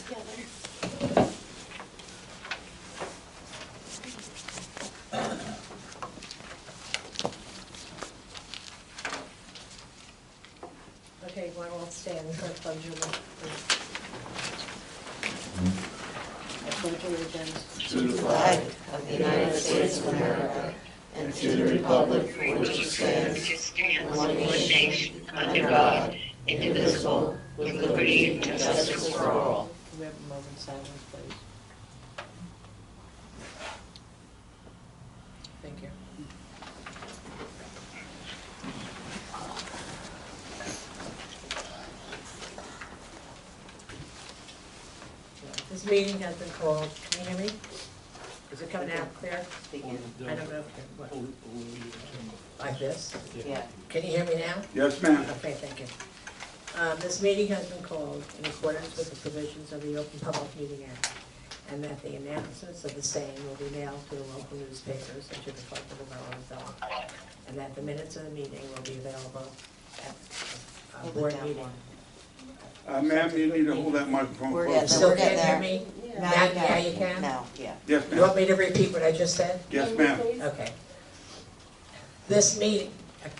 together. Okay, you want to all stand for a pledge of allegiance. To the flag of the United States of America and to the republic for which it stands, one nation, under God, indivisible, with liberty and justice for all. Can we have a moment of silence, please? Thank you. This meeting has been called, can you hear me? Is it coming out clear? I don't know if it, what, like this? Yeah. Can you hear me now? Yes, ma'am. Okay, thank you. This meeting has been called in accordance with the provisions of the Open Public Meeting Act, and that the announcements of the same will be mailed to the local newspapers and to the clerk of the borough of Belmar, and that the minutes of the meeting will be available at a board meeting. Ma'am, you need to hold that microphone We're close. You still We're can't getting hear there. me? Now Now, you can. yeah, you can? No, yeah. Yes, You want ma'am. me to repeat what I just said? Yes, ma'am. Okay. This meeting,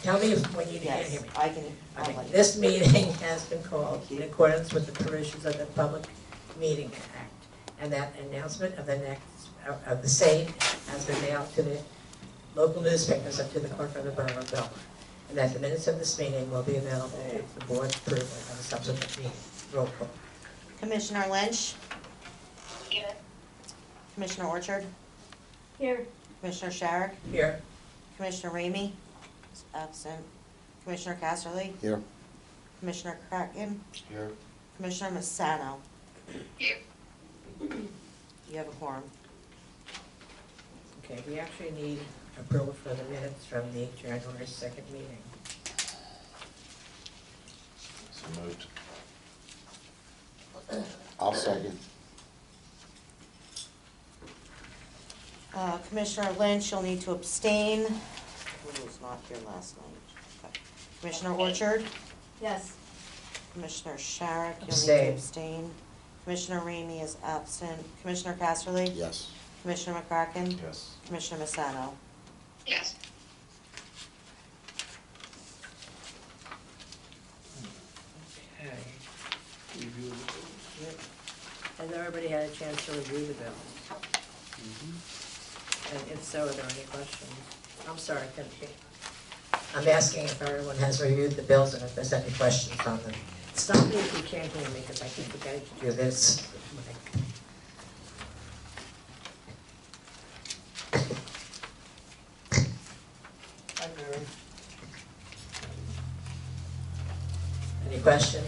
tell me when you can't hear Yes, me. I can. I'll Okay, let you. this meeting has been called in accordance with the provisions of the Public Meeting Act, and that announcement of the same has been mailed to the local newspapers and to the clerk of the borough of Belmar, and that the minutes of this meeting will be available for the board's approval of a subsequent meeting. Roll call. Commissioner Lynch, Here. Commissioner Orchard, Here. Commissioner Sharrock, Here. Commissioner Ramey, is absent, Commissioner Casserly, Here. Commissioner Kraken, Here. Commissioner Massano. Here. You have a quorum. Okay, we actually need approval for the minutes from the January 2nd meeting. So moved. I'll second. Commissioner Lynch, you'll need to abstain. Who was not here last night? Okay. Commissioner Orchard, Yes. Commissioner Sharrock, you'll need Abstain. to abstain. Commissioner Ramey is absent. Commissioner Casserly, Yes. Commissioner McCracken, Yes. Commissioner Massano. Yes. Okay. Has everybody had a chance to review the bills? And if so, are there any questions? I'm sorry, I'm asking if everyone has reviewed the bills and if there's any questions on them. Stop me if you can't hear me, because I keep forgetting to do this. Hi, Mary. Any questions?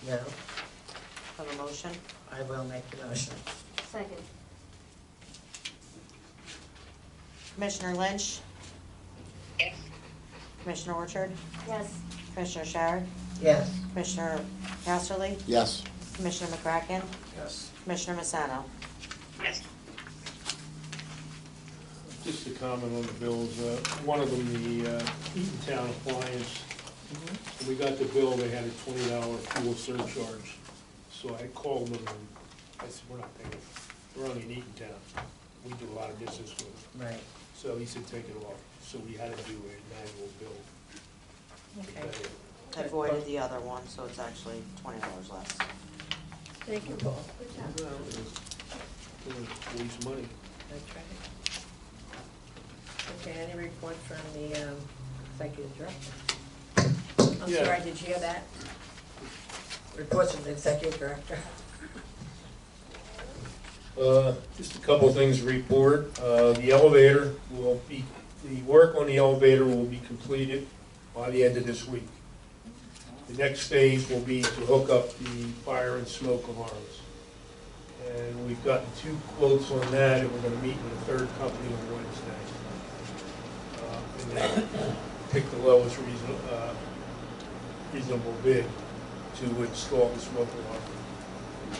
No? Have a motion? I will make the motion. Second. Commissioner Lynch, Yes. Commissioner Orchard, Yes. Commissioner Sharrock, Yes. Commissioner Casserly, Yes. Commissioner McCracken, Yes. Commissioner Massano. Yes. Just a comment on the bills, one of them, the Eatontown appliance, when we got the bill, they had a $20 fuel surcharge. So I called them and I said, we're not paying, we're only in Eatontown, we do a lot of business with them. Right. So he said, take it off, so we had to do an annual bill. Okay. I voided the other one, so it's actually $20 less. Thank you, Paul. Good job. Well, it was waste money. That's right. Okay, any report from the executive director? I'm Yeah. sorry, did you hear that? Reports from the executive director? Just a couple of things to report. The elevator will be, the work on the elevator will be completed by the end of this week. The next phase will be to hook up the fire and smoke alarms. And we've gotten 2 quotes on that, and we're gonna meet with a third company on Wednesday. And then pick the lowest reasonable bid to install the smoke alarm.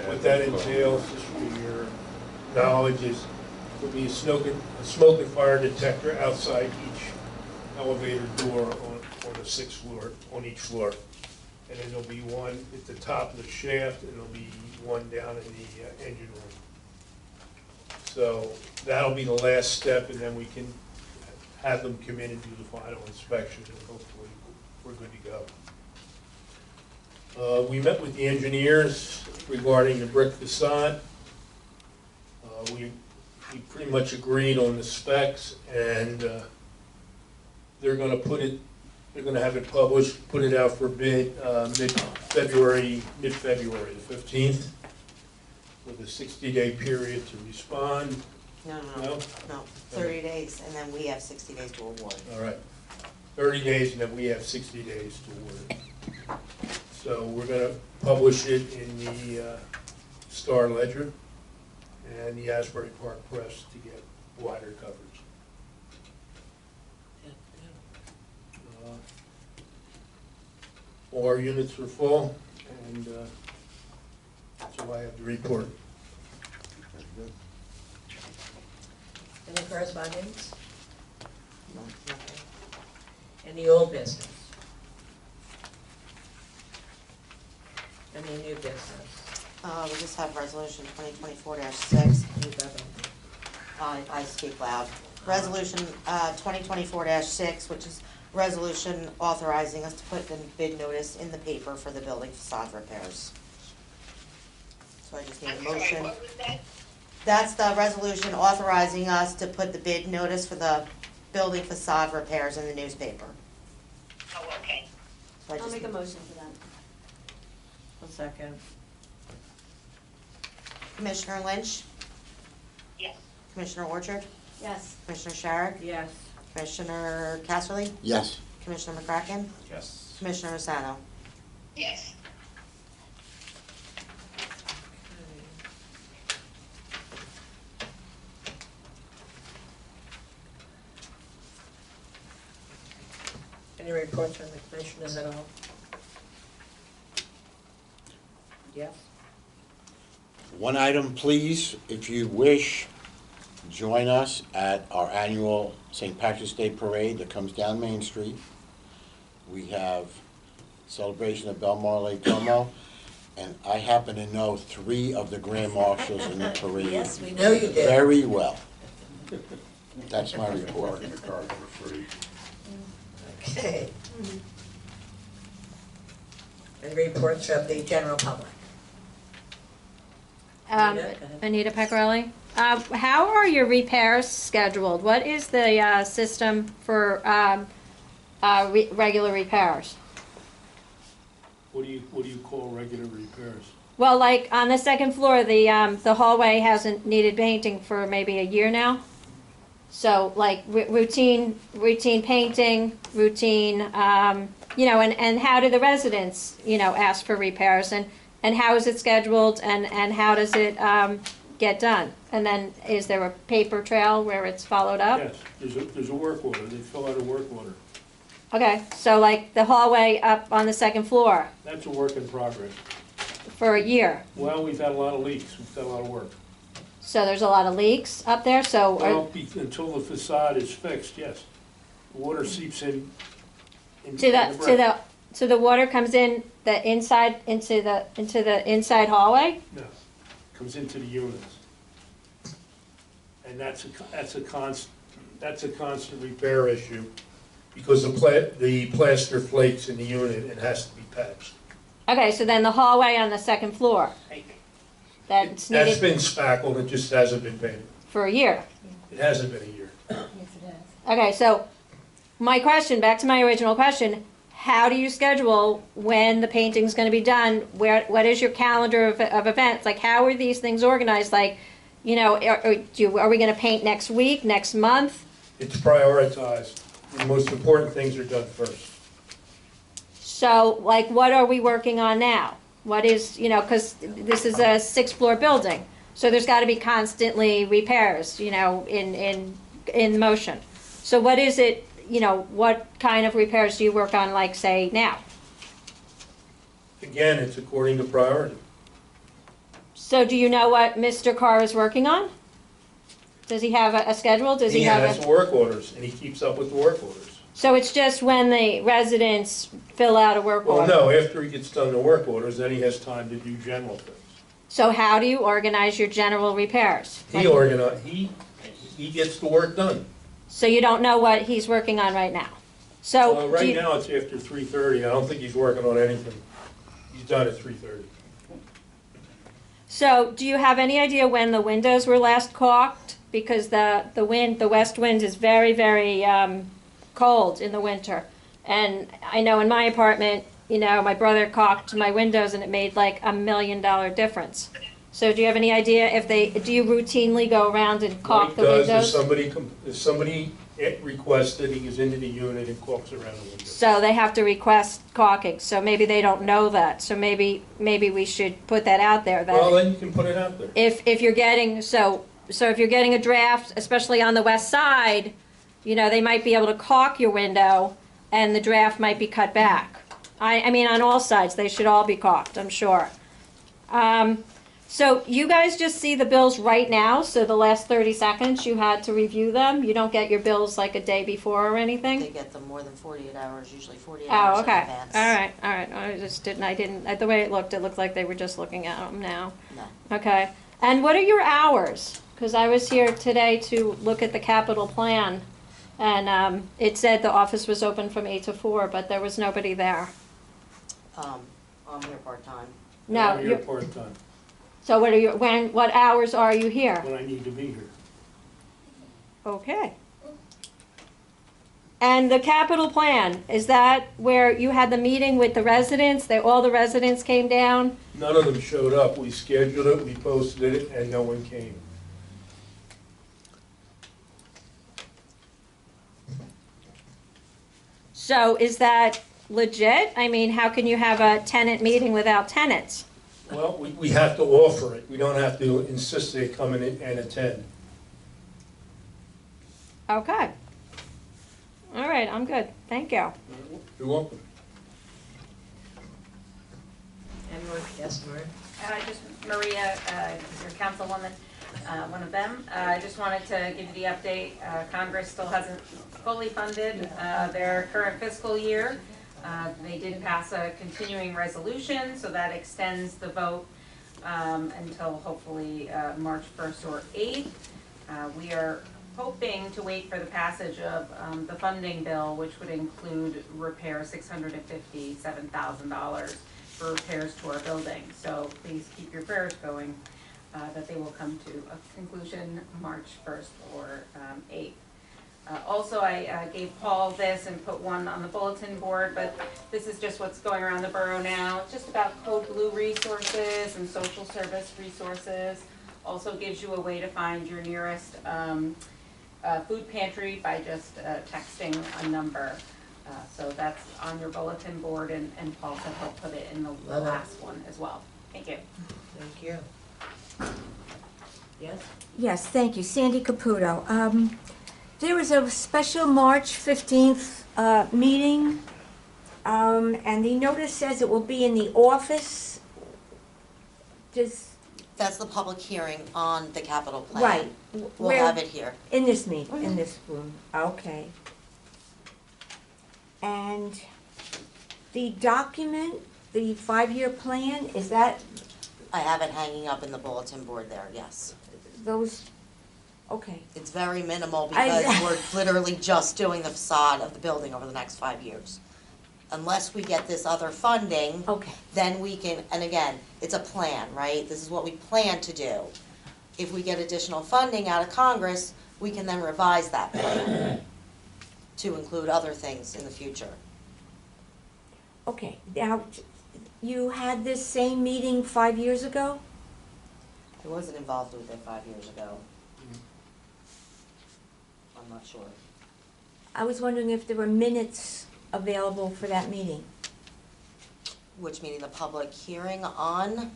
What that entails, just for your knowledge, is there'll be a smoke and fire detector outside each elevator door on the the sixth floor, on each floor. And then there'll be one at the top of the shaft, and there'll be one down in the engine room. So that'll be the last step, and then we can have them come in and do the final inspection, and hopefully we're good to go. We met with the engineers regarding the brick facade. We pretty much agreed on the specs, and they're gonna have it published, put it out for bid mid-February, the 15th, with a 60-day period to respond. No, No? 30 days, and then we have 60 days to award. All right. 30 days, and then we have 60 days to award it. So we're gonna publish it in the Star Ledger and the Asbury Park Press to get wider coverage. All our units are full, and that's all I have to report. Any correspondence? No, nothing. Any old business? Any new business? We just have resolution 2024-6. You got them. I speak loud. Resolution 2024-6, which is resolution authorizing us to put the bid notice in the paper for the building facade repairs. So I just need a I'm sorry, motion. what was that? That's the resolution authorizing us to put the bid notice for the building facade repairs in the newspaper. Oh, okay. So I I'll just make a motion for that. A second. Commissioner Lynch, Yes. Commissioner Orchard, Yes. Commissioner Sharrock, Yes. Commissioner Casserly, Yes. Commissioner McCracken, Yes. Commissioner Rosano. Yes. Any reports from the commissioners at all? Yes? One item, please, if you wish, join us at our annual St. Patrick's Day Parade that comes down Main Street. We have celebration of Belmar Lake Como, and I happen to know 3 of the grand marshals in the parade. Yes, we know you did. Very well. That's my report. Parking the cars for free. Okay. Any reports from the general public? Anita, go ahead. Anita Pecorelli. How are your repairs scheduled? What is the system for regular repairs? What do you call regular repairs? Well, like on the second floor, the hallway hasn't needed painting for maybe a year now. So like routine painting, routine, and how do the residents, ask for repairs, and how is it scheduled, and how does it get done? And then is there a paper trail where it's followed up? Yes, there's a work order. They fill out a work order. Okay, so like the hallway up on the second floor That's a work in progress. for a year. Well, we've had a lot of leaks. We've done a lot of work. So there's a lot of leaks up there, so Well, until the facade is fixed, yes. The water seeps in to the brick. the water comes in the inside into the inside hallway? No, comes into the units. And that's a constant repair issue, because the plaster flakes in the unit and has to be patched. Okay, so then the hallway on the second floor, that's That's needed been spackled, it just hasn't been painted. for a year. It hasn't been a year. Okay, so my question, back to my original question, how do you schedule when the painting's gonna be done? What is your calendar of events? Like, how are these things organized? Like, are we gonna paint next week, next month? It's prioritized. The most important things are done first. So, like, what are we working on now? What is, because this is a 6th-floor building, so there's gotta be constantly repairs, in motion. So what is it, what kind of repairs do you work on, like, say, now? Again, it's according to priority. So do you know what Mr. Carr is working on? Does he have a schedule? Does he have has work orders, and he keeps up with the work orders. So it's just when the residents fill out a work Well, order? no, after he gets done the work orders, then he has time to do general things. So how do you organize your general repairs? He gets the work done. So you don't know what he's working on right now? So do Right you- now, it's after 3:30. I don't think he's working on anything. He's done at 3:30. So do you have any idea when the windows were last caulked? Because the west wind is very, very cold in the winter. And I know in my apartment, you know, my brother caulked my windows and it made like $1 million difference. So do you have any idea do you routinely go around and caulk the windows? If somebody requested, he goes into the unit and caulks around the window. So they have to request caulking, so maybe they don't know that. So maybe we should put that out there, that Well, then you can put it out there. if you're getting, so if you're getting a draft, especially on the west side, you know, they might be able to caulk your window and the draft might be cut back. I mean, on all sides, they should all be caulked, I'm sure. So you guys just see the bills right now, so the last 30 seconds you had to review them? You don't get your bills like a day before or anything? They get them more than 48 hours, usually 48 hours Oh, in okay. advance. All right. I didn't, the way it looked like they were just looking at them now. No. Okay. And what are your hours? Because I was here today to look at the capital plan, and it said the office was open from 8 to 4, but there was nobody there. I'm here part-time. No, I'm here you're, part-time, so what hours are you here? when I need to be here. Okay. And the capital plan, is that where you had the meeting with the residents, all the residents came down? None of them showed up. We scheduled it, we posted it, and no one came. So is that legit? I mean, how can you have a tenant meeting without tenants? Well, we have to offer it. We don't have to insist they come in and attend. Okay. All right, I'm good. Thank you. You're welcome. Anyone? Yes, Maria? Just Maria, your councilwoman, one of them. I just wanted to give you the update. Congress still hasn't fully funded their current fiscal year. They did pass a continuing resolution, so that extends the vote until hopefully March 1st or 8th. We are hoping to wait for the passage of the funding bill, which would include repair $657,000 for repairs to our building. So please keep your prayers going that they will come to a conclusion March 1st or 8th. Also, I gave Paul this and put one on the bulletin board, but this is just what's going around the borough now. It's just about Code Blue resources and social service resources. Also gives you a way to find your nearest food pantry by just texting a number. So that's on your bulletin board, and Paul said he'll put it in the last one as well. Thank you. Thank you. Yes? Yes, thank you. Sandy Caputo. There was a special March 15th meeting, and the notice says it will be in the office. That's the public hearing on the capital plan. Right. We'll have it here. In this meeting, in this room. Okay. And the document, the 5-year plan, is that I have it hanging up in the bulletin board there, yes. those, okay. It's very minimal I- because we're literally just doing the facade of the building over the next 5 years. Unless we get this other funding, Okay. then we can, and again, it's a plan, right? This is what we plan to do. If we get additional funding out of Congress, we can then revise that plan to include other things in the future. Okay. Now, you had this same meeting 5 years ago? I wasn't involved with it 5 years ago. I'm not sure. I was wondering if there were minutes available for that meeting. Which meeting, the public hearing on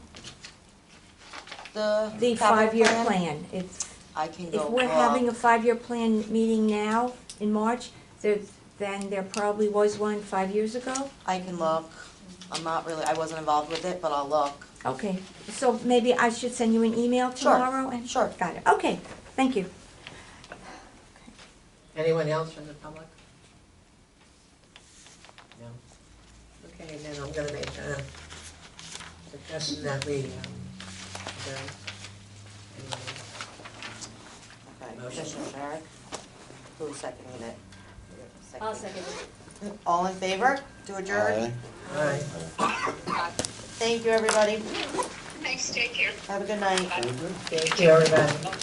the The capital 5-year plan. I can go If we're look. having a 5-year plan meeting now in March, then there probably was one 5 years ago? I can look. I wasn't involved with it, but I'll look. Okay, so maybe I should send you an email Sure, tomorrow? sure. Got it, okay, thank you. Anyone else from the public? and I'm gonna make a suggestion that we, adjourn. Okay, Motion. Commissioner Merrick, who seconded it? I'll second it. All in favor to adjourn? Aye. Aye. Thank you, everybody. Thanks, take care. Have a good night. Thank you, everybody.